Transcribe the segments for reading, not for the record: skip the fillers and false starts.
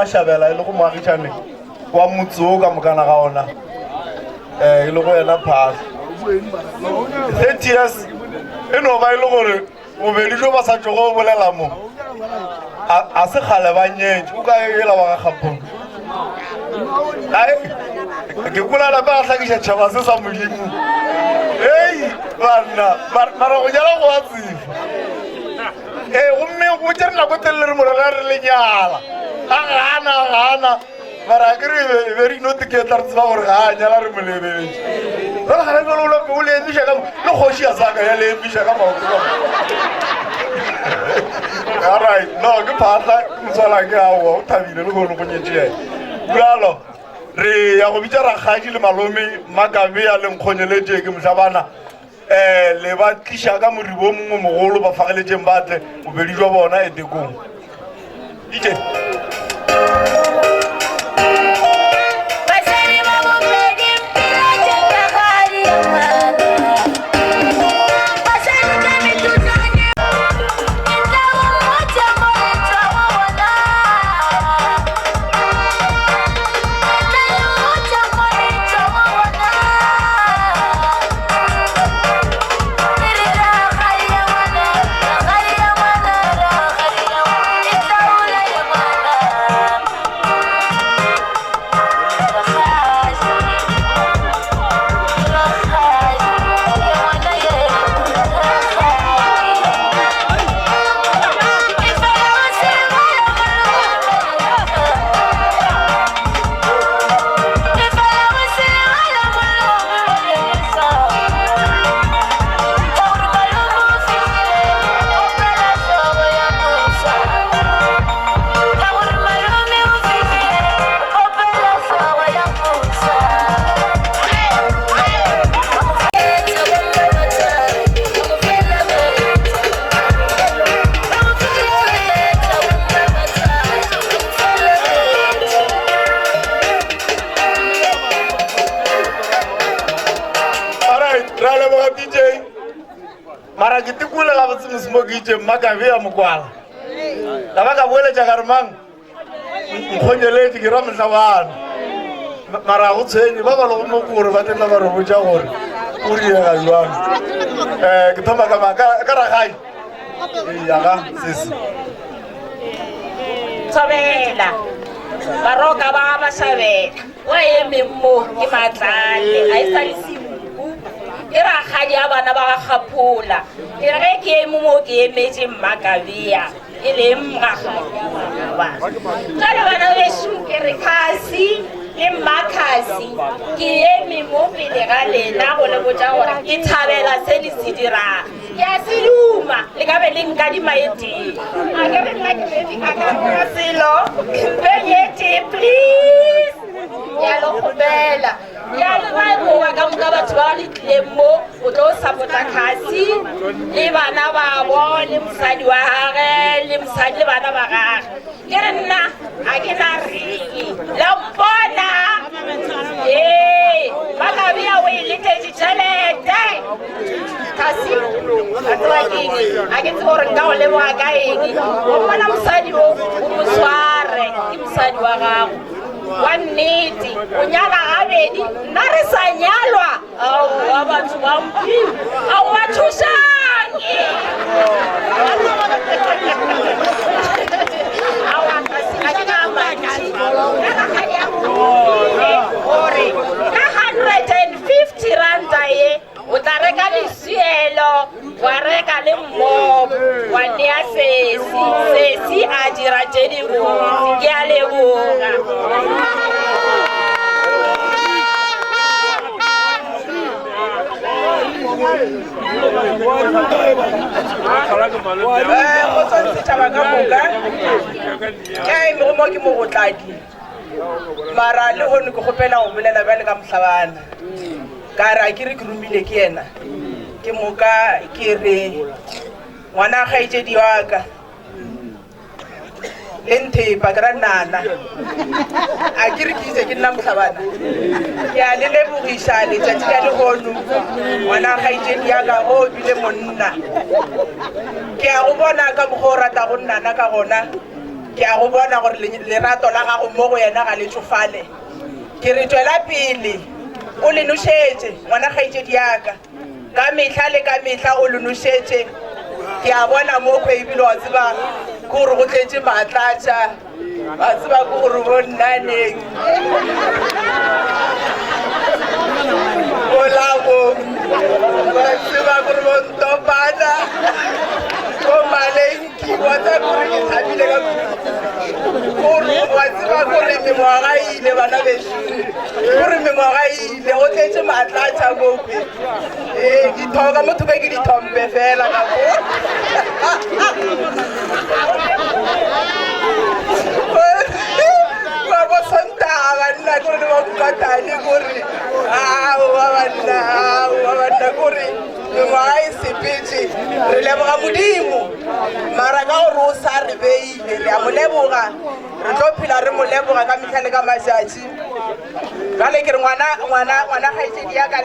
Mashabela e le go moagišane wa motse ka mokana ga ona e le go yena Phasa 30 years e no ba e le gore bobedi jo ba sa tšogo o bolela mo a se kgale ba nyetše o ka ela ba ga kgapong ke kolela ba a hlakiša tšhaba se sa modimo hei banna mara go nyala go a tsifa gomme go tšere nako telele re morela re le nyala a gana mara a kere very notiketla re tseba gore ga a nyala re molebetše jale gana jalo o le emiša le kgoši ya saka ya le emiša ka maoto alright no ke Phasa motswala ke aowa o thabile le kone go nyetšea bjalo re ya go bitša rakgadi le malome Makabe a lenkgonyeletše ke mohlabana le ba tliša ka moribo mongwe mogolo ba fageletšeng batle bobedi jwa bona etekong ite mara ke tikule ga botse mosmokitše Makabe ya mokwala la ba ka boeletša ka re mang nkgonyeletše ke ra mohlabana mara go tshwenye ba ba lego mo kore ba tlela ba re botša gore o riega jwang ke thoma ka ragae yaga sese Thobela baroka ba Mashabela wa eme mo ke matlale a e sa le sibuku e rakgadi ya bana ba ga Kgaphola ke re ke eme mo ke emetše Makabea e leng rakgadi ya bana ba jale bana beso ke re Khasi le Makhasi ke eme mo pele ga lena go le botša gore ke thabela se le se dirang ya siluma le ka be le nka di maeteng a ke be nna ke bedi ka ka selo benyete please ya lo khobela ya le ba go wa ka mga batho ba le tlemo o tlo sapota Khasi le bana ba bo le mosadi wa gage le mosadi le bana ba gage ke re nna a ke na ringi la mpona Makabe o ile tšetše tšhelete Khasi a tseba keng a ke tsebe gore nka go leboga ka eng o mmona mosadi o mo sware ke mosadi wa gago wa nnete o nyala gabedi nna re sa nyalwa aowa batho ba mpimo a o ba thušange aowa Khasi a ke ka matši gore ka 150 ranta ye o tla reka lesielo wa reka le mmobo wa nea sesi a dira tše dibotse ke a leboga setšhaba ka moka ke eme mo ke mogotladi mara le gone ke kgopela go bolela bjale ka Mohlabana ka re a ke re ke romile ke yena ke moka ke re ngwana kgaetšedi wa ka le nthepa ke ra nana a ke re ke itse ke nna Mohlabana ke a le lebogiša letšatši ka legono ngwana kgaetšedi ya ka o bile monna ke a go bona ka mokgwa o rata go nnana ka gona ke a go bona gore lerato la gago mo go yena ga le tšofale ke re tswela pele o le nošetše ngwana kgaetšedi yaka ka mehla le ka mehla o le nošetše ke a bona mo kwe ebile wa tseba ke gore go tletše maatlatša wa tseba ke gore bonnaneng olabo wa tseba gore bontopana ko malenki wa tsa gore ke thabile ka gore wa tseba gore mengwaga ile bana beso gore mengwaga ile go tletse maatlatša kope dithoka motho ke dithompe fela ka ba bosontaga banna kore le bakukatane kore banna kore mengwaga e sepetse re leboga modimo mara ka gore o sa re beile re a mo leboga re tlo phela re mo leboga ka mehla le ka matšatši jale ke re ngwana kgaetšedi yaka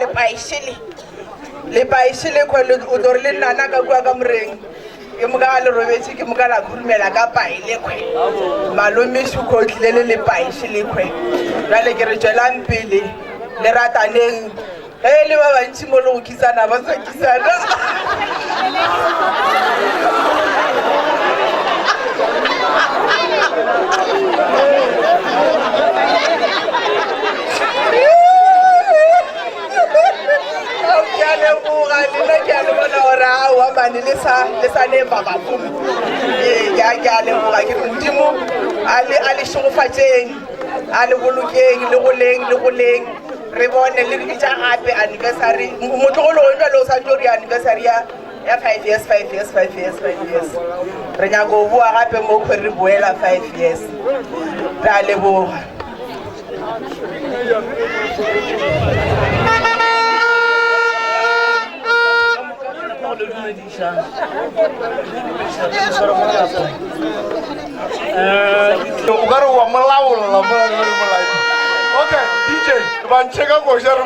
lepaišele kgwele o tlo re le nnana ka kua ka moreng ke moka ga le robetše ke moka la khurumela ka paile kgwe malomešo khotlile le lepaišele kgwe jale ke re tswelang pele le rataneng ge le ba bantši mo le go kisana ba sa kisana ke a leboga lena ke a le bona gore aowa mane le sa ne bababom ke a leboga ke modimo a le šogofatšeng a le bolokeng le goleng re bone le bitša gape anniversary motlogologong jale o sa tlo re anniversary ya 5 years re nyako go boa gape mo kgwe re boela 5 years re a leboga o ka re wa molaola okay DJ ba ntšheka koša re